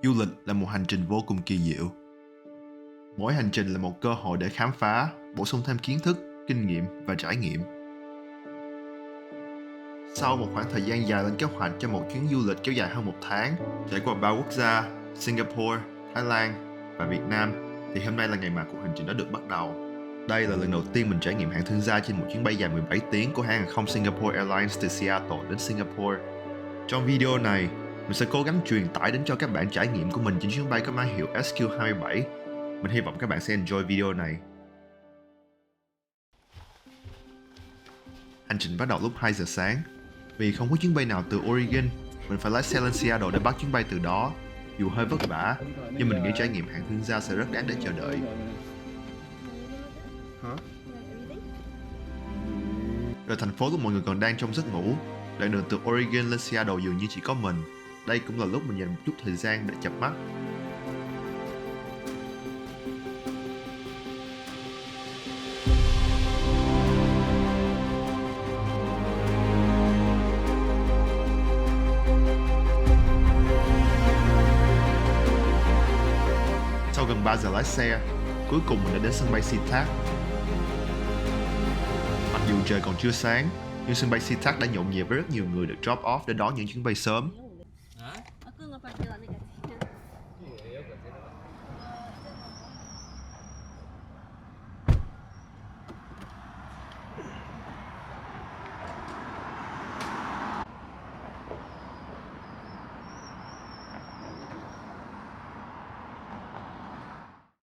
Du lịch là một hành trình vô cùng kỳ diệu. Mỗi hành trình là một cơ hội để khám phá, bổ sung thêm kiến thức, kinh nghiệm và trải nghiệm. Sau một khoảng thời gian dài lên kế hoạch cho một chuyến du lịch kéo dài hơn 1 tháng, trải qua 3 quốc gia, Singapore, Thái Lan và Việt Nam, thì hôm nay là ngày mà cuộc hành trình đó được bắt đầu. Đây là lần đầu tiên mình trải nghiệm hạng thương gia trên một chuyến bay dài 17 tiếng của hãng hàng không Singapore Airlines từ Seattle đến Singapore. Trong video này, mình sẽ cố gắng truyền tải đến cho các bạn trải nghiệm của mình trên chuyến bay có mã hiệu SQ27. Mình hy vọng các bạn sẽ enjoy video này. Hành trình bắt đầu lúc 2 giờ sáng. Vì không có chuyến bay nào từ Oregon, mình phải lái xe lên Seattle để bắt chuyến bay từ đó. Dù hơi vất vả, nhưng mình nghĩ trải nghiệm hạng thương gia sẽ rất đáng để chờ đợi. Rồi thành phố lúc mọi người còn đang trong giấc ngủ. Đoạn đường từ Oregon lên Seattle dường như chỉ có mình. Đây cũng là lúc mình dành một chút thời gian để chợp mắt. Sau gần 3 giờ lái xe, cuối cùng mình đã đến sân bay SeaTac. Mặc dù trời còn chưa sáng, nhưng sân bay SeaTac đã nhộn nhịp với rất nhiều người được drop off để đón những chuyến bay sớm. Aku nggak pakai lah negatifnya.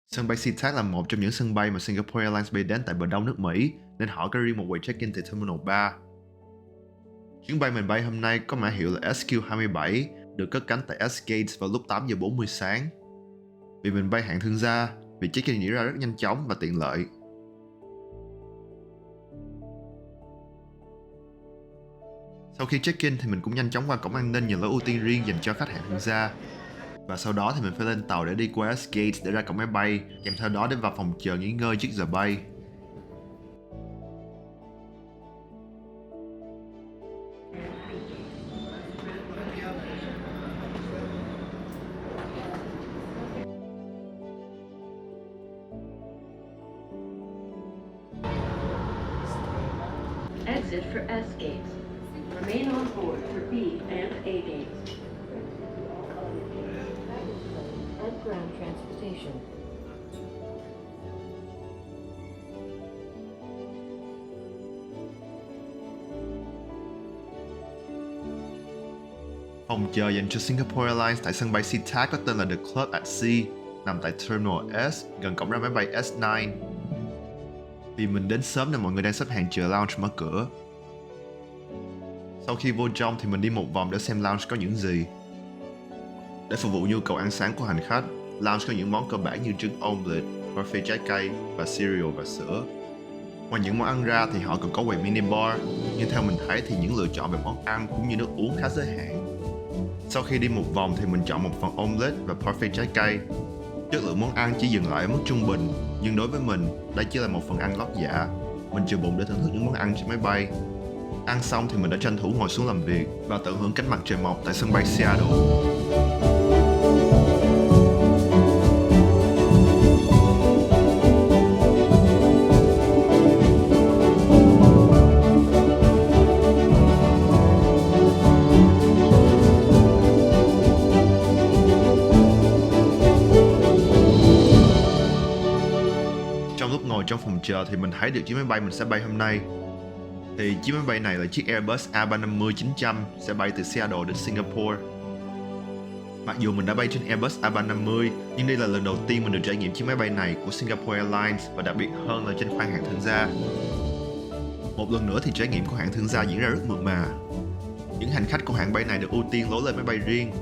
Sân bay SeaTac là một trong những sân bay mà Singapore Airlines bay đến tại bờ đông nước Mỹ, nên họ có riêng một quầy check-in tại Terminal 3. Chuyến bay mình bay hôm nay có mã hiệu là SQ27, được cất cánh tại S-Gates vào lúc 8 giờ 40 sáng. Vì mình bay hạng thương gia, việc check-in diễn ra rất nhanh chóng và tiện lợi. Sau khi check-in thì mình cũng nhanh chóng qua cổng an ninh nhờ lối ưu tiên riêng dành cho khách hạng thương gia. Và sau đó thì mình phải lên tàu để đi qua S-Gates để ra cổng máy bay, kèm theo đó đến vào phòng chờ nghỉ ngơi trước giờ bay. Exit for S gates. Remain on board for B and A gates. And ground transportation. Phòng chờ dành cho Singapore Airlines tại sân bay SeaTac có tên là The Club at Sea, nằm tại Terminal S, gần cổng ra máy bay S9. Vì mình đến sớm nên mọi người đang xếp hàng chờ lounge mở cửa. Sau khi vô trong thì mình đi một vòng để xem lounge có những gì. Để phục vụ nhu cầu ăn sáng của hành khách, lounge có những món cơ bản như trứng omelette, parfait trái cây và cereal và sữa. Ngoài những món ăn ra thì họ còn có quầy mini bar, nhưng theo mình thấy thì những lựa chọn về món ăn cũng như nước uống khá giới hạn. Sau khi đi một vòng thì mình chọn một phần omelette và parfait trái cây. Chất lượng món ăn chỉ dừng lại ở mức trung bình, nhưng đối với mình, đây chỉ là một phần ăn lót dạ. Mình chừa bụng để thưởng thức những món ăn trên máy bay. Ăn xong thì mình đã tranh thủ ngồi xuống làm việc và tận hưởng cánh mặt trời mọc tại sân bay Seattle. Trong lúc ngồi trong phòng chờ thì mình thấy được chiếc máy bay mình sẽ bay hôm nay. Thì chiếc máy bay này là chiếc Airbus A350-900 sẽ bay từ Seattle đến Singapore. Mặc dù mình đã bay trên Airbus A350, nhưng đây là lần đầu tiên mình được trải nghiệm chiếc máy bay này của Singapore Airlines và đặc biệt hơn là trên khoang hạng thương gia. Một lần nữa thì trải nghiệm của hạng thương gia diễn ra rất mượt mà. Những hành khách của hãng bay này được ưu tiên lối lên máy bay riêng.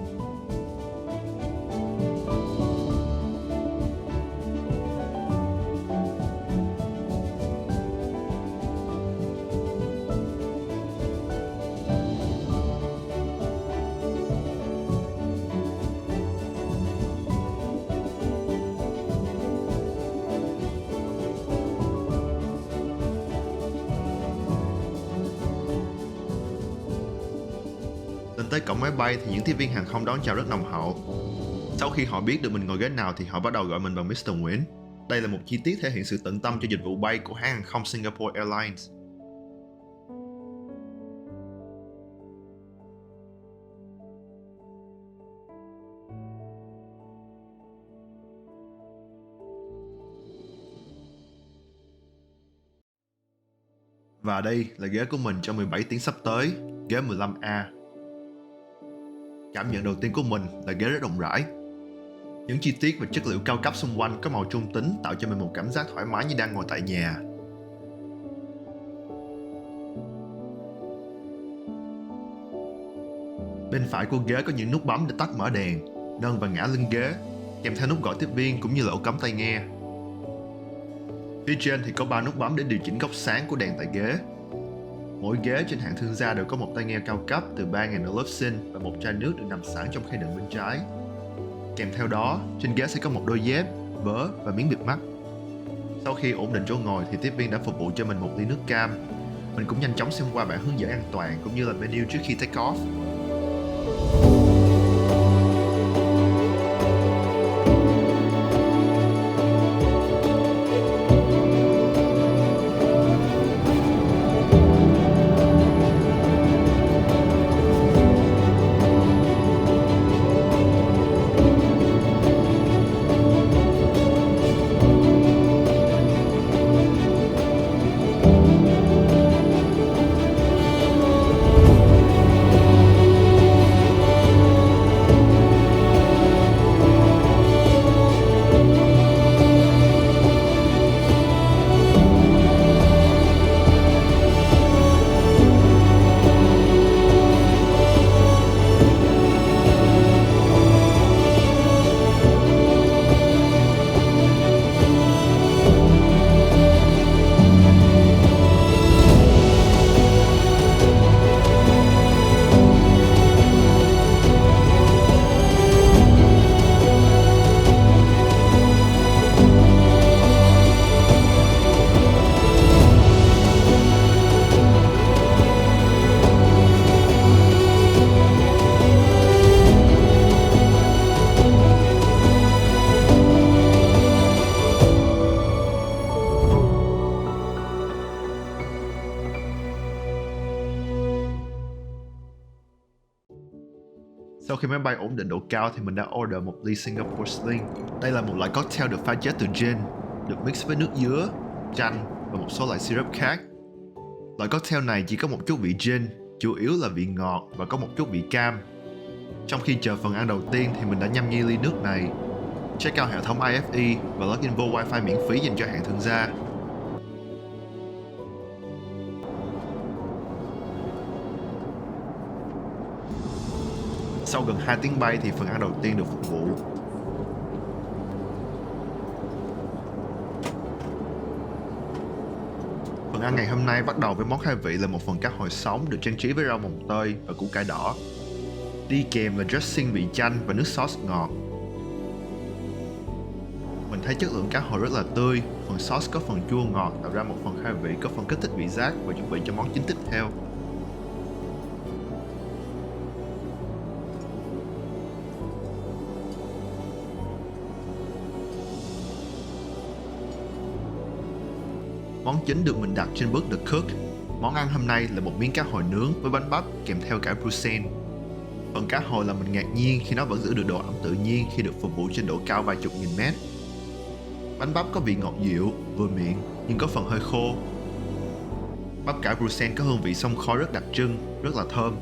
Lên tới cổng máy bay thì những tiếp viên hàng không đón chào rất nồng hậu. Sau khi họ biết được mình ngồi ghế nào thì họ bắt đầu gọi mình bằng Mr. Nguyễn. Đây là một chi tiết thể hiện sự tận tâm cho dịch vụ bay của hãng hàng không Singapore Airlines. Và đây là ghế của mình trong 17 tiếng sắp tới, ghế 15A. Cảm nhận đầu tiên của mình là ghế rất rộng rãi. Những chi tiết và chất liệu cao cấp xung quanh có màu trung tính tạo cho mình một cảm giác thoải mái như đang ngồi tại nhà. Bên phải của ghế có những nút bấm để tắt mở đèn, nâng và ngả lưng ghế, kèm theo nút gọi tiếp viên cũng như là ổ cắm tai nghe. Phía trên thì có 3 nút bấm để điều chỉnh góc sáng của đèn tại ghế. Mỗi ghế trên hạng thương gia đều có một tai nghe cao cấp từ 3.000 ở lớp sinh và một chai nước được nằm sẵn trong khay đựng bên trái. Kèm theo đó, trên ghế sẽ có một đôi dép, vớ và miếng bịt mắt. Sau khi ổn định chỗ ngồi thì tiếp viên đã phục vụ cho mình một ly nước cam. Mình cũng nhanh chóng xem qua bản hướng dẫn an toàn cũng như là menu trước khi take off. Sau khi máy bay ổn định độ cao thì mình đã order một ly Singapore Sling. Đây là một loại cocktail được pha chế từ gin, được mix với nước dứa, chanh và một số loại syrup khác. Loại cocktail này chỉ có một chút vị gin, chủ yếu là vị ngọt và có một chút vị cam. Trong khi chờ phần ăn đầu tiên thì mình đã nhâm nhi ly nước này. Check out hệ thống IFE và login vô wifi miễn phí dành cho hãng thương gia. Sau gần 2 tiếng bay thì phần ăn đầu tiên được phục vụ. Phần ăn ngày hôm nay bắt đầu với món khai vị là một phần cá hồi sống được trang trí với rau mồng tơi và củ cải đỏ. Đi kèm là dressing vị chanh và nước sauce ngọt. Mình thấy chất lượng cá hồi rất là tươi, phần sauce có phần chua ngọt tạo ra một phần khai vị có phần kích thích vị giác và chuẩn bị cho món chính tiếp theo. Món chính được mình đặt trên bước The Cook. Món ăn hôm nay là một miếng cá hồi nướng với bánh bắp kèm theo cải bruschetta. Phần cá hồi là mình ngạc nhiên khi nó vẫn giữ được độ ẩm tự nhiên khi được phục vụ trên độ cao vài chục nghìn mét. Bánh bắp có vị ngọt dịu, vừa miệng nhưng có phần hơi khô. Bắp cải bruschetta có hương vị xông khói rất đặc trưng, rất là thơm.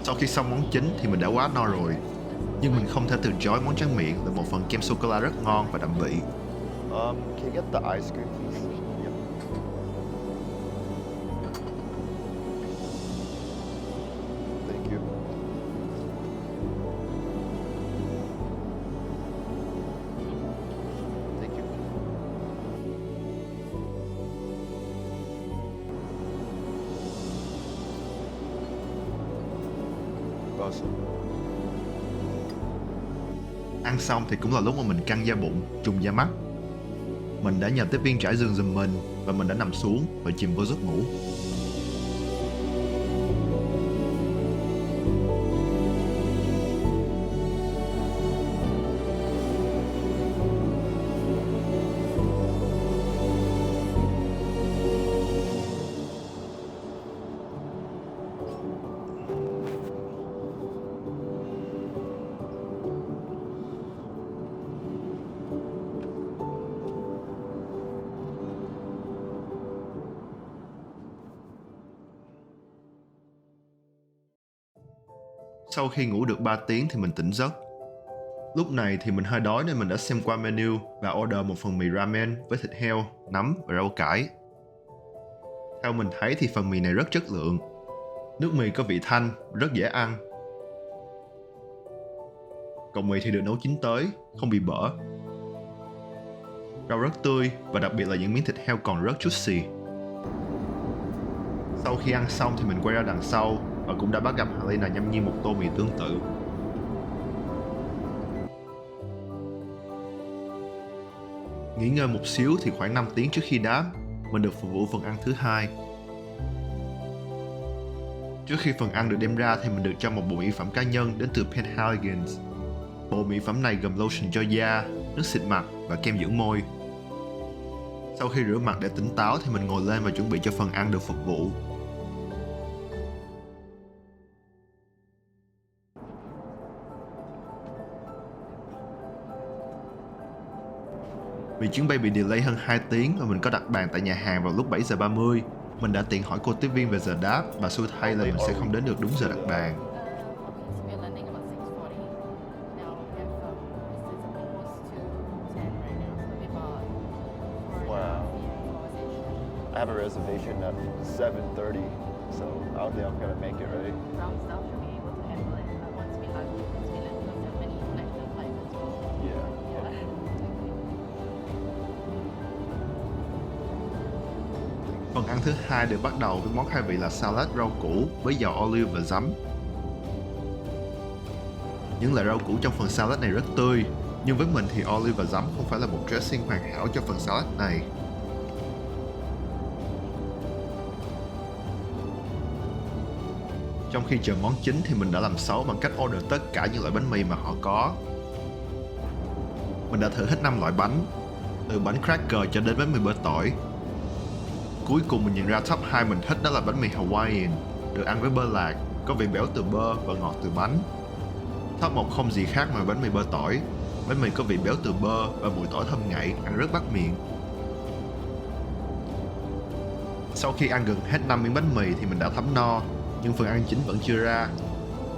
Sau khi xong món chính thì mình đã quá no rồi. Nhưng mình không thể từ chối món tráng miệng là một phần kem sô-cô-la rất ngon và đậm vị. Can you get the ice cream, please? Yep. Thank you. Thank you. Awesome. Ăn xong thì cũng là lúc mà mình căng da bụng, trùng da mắt. Mình đã nhờ tiếp viên trải giường giùm mình và mình đã nằm xuống và chìm vô giấc ngủ. Sau khi ngủ được 3 tiếng thì mình tỉnh giấc. Lúc này thì mình hơi đói nên mình đã xem qua menu và order một phần mì ramen với thịt heo, nấm và rau cải. Theo mình thấy thì phần mì này rất chất lượng. Nước mì có vị thanh, rất dễ ăn. Cọng mì thì được nấu chín tới, không bị bở. Rau rất tươi và đặc biệt là những miếng thịt heo còn rất juicy. Sau khi ăn xong thì mình quay ra đằng sau và cũng đã bắt gặp Helena nhâm nhi một tô mì tương tự. Nghỉ ngơi một xíu thì khoảng 5 tiếng trước khi đáp, mình được phục vụ phần ăn thứ hai. Trước khi phần ăn được đem ra thì mình được cho một bộ mỹ phẩm cá nhân đến từ Penhaligon's. Bộ mỹ phẩm này gồm lotion cho da, nước xịt mặt và kem dưỡng môi. Sau khi rửa mặt để tỉnh táo thì mình ngồi lên và chuẩn bị cho phần ăn được phục vụ. Vì chuyến bay bị delay hơn 2 tiếng và mình có đặt bàn tại nhà hàng vào lúc 7 giờ 30, mình đã tiện hỏi cô tiếp viên về giờ đáp và xui thay là mình sẽ không đến được đúng giờ đặt bàn. Okay, so we're landing about 6:40. Now we have it's almost 2:10 right now, so we about 4 Wow. p.m. I have a reservation at 7:30, so I don't think I'm gonna make it, right? Ground staff should be able to handle it once we land because there are many connecting flights as well. Yeah. Yeah. Phần ăn thứ hai được bắt đầu với món khai vị là salad rau củ với dầu olive và giấm. Những loại rau củ trong phần salad này rất tươi, nhưng với mình thì olive và giấm không phải là một dressing hoàn hảo cho phần salad này. Trong khi chờ món chính thì mình đã làm xấu bằng cách order tất cả những loại bánh mì mà họ có. Mình đã thử hết 5 loại bánh, từ bánh cracker cho đến bánh mì bơ tỏi. Cuối cùng mình nhận ra top 2 mình thích đó là bánh mì Hawaiian, được ăn với bơ lạc, có vị béo từ bơ và ngọt từ bánh. Top 1 không gì khác ngoài bánh mì bơ tỏi. Bánh mì có vị béo từ bơ và mùi tỏi thơm ngậy, ăn rất bắt miệng. Sau khi ăn gần hết 5 miếng bánh mì thì mình đã thấm no, nhưng phần ăn chính vẫn chưa ra.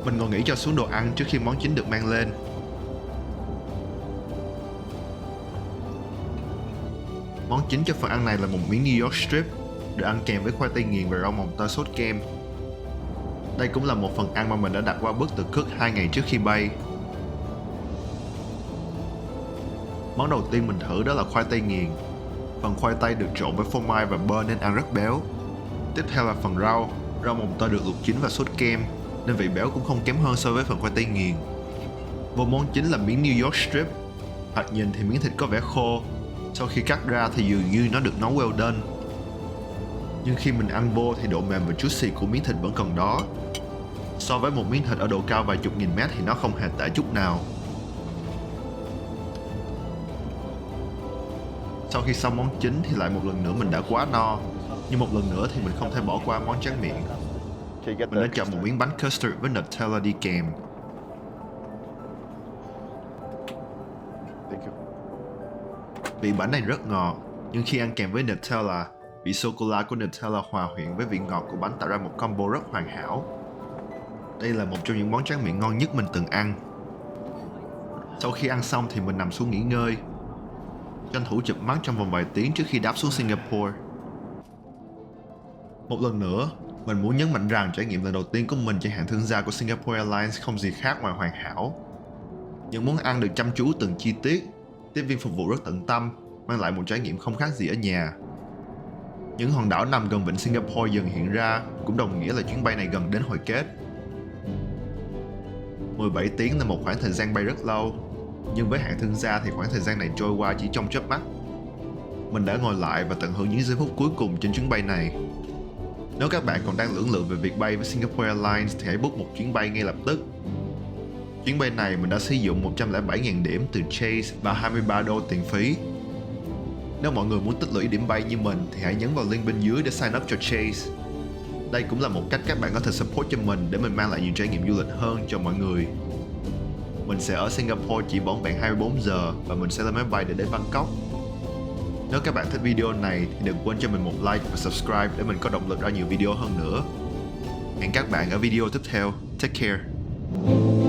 Mình ngồi nghỉ cho xuống đồ ăn trước khi món chính được mang lên. Món chính cho phần ăn này là một miếng New York Strip, được ăn kèm với khoai tây nghiền và rau mồng tơi sốt kem. Đây cũng là một phần ăn mà mình đã đặt qua bức từ Cook 2 ngày trước khi bay. Món đầu tiên mình thử đó là khoai tây nghiền. Phần khoai tây được trộn với phô mai và bơ nên ăn rất béo. Tiếp theo là phần rau mồng tơi được luộc chín và sốt kem, nên vị béo cũng không kém hơn so với phần khoai tây nghiền. Vô món chính là miếng New York Strip. Thoạt nhìn thì miếng thịt có vẻ khô, sau khi cắt ra thì dường như nó được nấu well done. Nhưng khi mình ăn vô thì độ mềm và juicy của miếng thịt vẫn còn đó. So với một miếng thịt ở độ cao vài chục nghìn mét thì nó không hề tệ chút nào. Sau khi xong món chính thì lại một lần nữa mình đã quá no, nhưng một lần nữa thì mình không thể bỏ qua món tráng miệng. Can you get Mình đã that? chọn một miếng bánh custard với Nutella đi kèm. Thank you. Vị bánh này rất ngọt, nhưng khi ăn kèm với Nutella, vị sô-cô-la của Nutella hòa quyện với vị ngọt của bánh tạo ra một combo rất hoàn hảo. Đây là một trong những món tráng miệng ngon nhất mình từng ăn. Sau khi ăn xong thì mình nằm xuống nghỉ ngơi, tranh thủ chụp mắt trong vòng vài tiếng trước khi đáp xuống Singapore. Một lần nữa, mình muốn nhấn mạnh rằng trải nghiệm lần đầu tiên của mình trên hãng thương gia của Singapore Airlines không gì khác ngoài hoàn hảo. Những món ăn được chăm chú từng chi tiết, tiếp viên phục vụ rất tận tâm, mang lại một trải nghiệm không khác gì ở nhà. Những hòn đảo nằm gần vịnh Singapore dần hiện ra, cũng đồng nghĩa là chuyến bay này gần đến hồi kết. 17 tiếng là một khoảng thời gian bay rất lâu, nhưng với hãng thương gia thì khoảng thời gian này trôi qua chỉ trong chớp mắt. Mình đã ngồi lại và tận hưởng những giây phút cuối cùng trên chuyến bay này. Nếu các bạn còn đang lưỡng lự về việc bay với Singapore Airlines thì hãy book một chuyến bay ngay lập tức. Chuyến bay này mình đã sử dụng 107.000 điểm từ Chase và 23 đô tiền phí. Nếu mọi người muốn tích lũy điểm bay như mình thì hãy nhấn vào link bên dưới để sign up cho Chase. Đây cũng là một cách các bạn có thể support cho mình để mình mang lại nhiều trải nghiệm du lịch hơn cho mọi người. Mình sẽ ở Singapore chỉ vỏn vẹn 24 giờ và mình sẽ lên máy bay để đến Bangkok. Nếu các bạn thích video này thì đừng quên cho mình một like và subscribe để mình có động lực ra nhiều video hơn nữa. Hẹn các bạn ở video tiếp theo. Take care. Thank you.